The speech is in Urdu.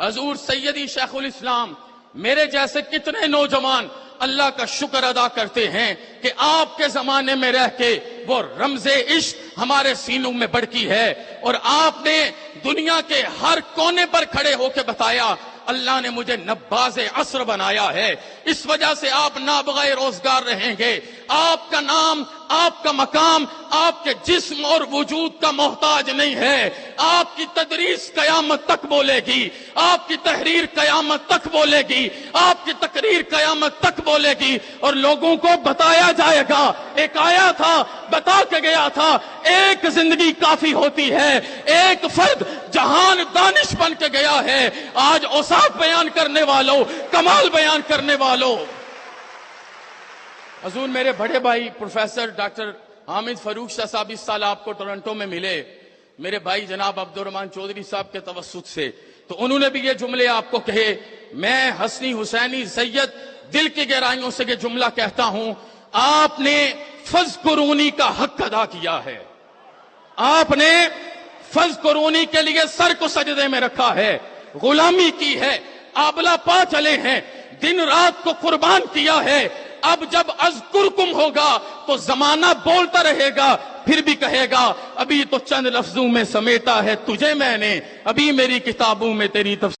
حضور سیدی شیخ الاسلام میرے جیسے کتنے نوجوان اللہ کا شکر ادا کرتے ہیں کہ آپ کے زمانے میں رہ کے وہ رمز عشق ہمارے سینوں میں بڑکی ہے، اور آپ نے دنیا کے ہر کونے پر کھڑے ہو کے بتایا اللہ نے مجھے نباز عصر بنایا ہے، اس وجہ سے آپ نابغہ روزگار رہیں گے۔ آپ کا نام، آپ کا مقام آپ کے جسم اور وجود کا محتاج نہیں ہے۔ آپ کی تدریس قیامت تک بولے گی، آپ کی تحریر قیامت تک بولے گی، آپ کی تقریر قیامت تک بولے گی، اور لوگوں کو بتایا جائے گا۔ ایک آیا تھا بتا کے گیا تھا، ایک زندگی کافی ہوتی ہے، ایک فرد جہان دانش بن کے گیا ہے۔ آج اوصاف بیان کرنے والوں، کمال بیان کرنے والوں، حضور میرے بڑے بھائی پروفیسر ڈاکٹر حامد فاروق شاہ صاحب اس سال آپ کو ٹورنٹو میں ملے، میرے بھائی جناب عبدالرحمن چودھری صاحب کے توسط سے، تو انہوں نے بھی یہ جملے آپ کو کہے۔ میں حسنی حسینی سید دل کی گہرائیوں سے یہ جملہ کہتا ہوں، آپ نے فذکرونی کا حق ادا کیا ہے، آپ نے فذکرونی کے لیے سر کو سجدے میں رکھا ہے، غلامی کی ہے، آبلہ پا چلے ہیں، دن رات کو قربان کیا ہے۔ اب جب اذکرکم ہوگا تو زمانہ بولتا رہے گا، پھر بھی کہے گا ابھی تو چند لفظوں میں سمیٹا ہے تجھے میں نے، ابھی میری کتابوں میں تیری تفسیر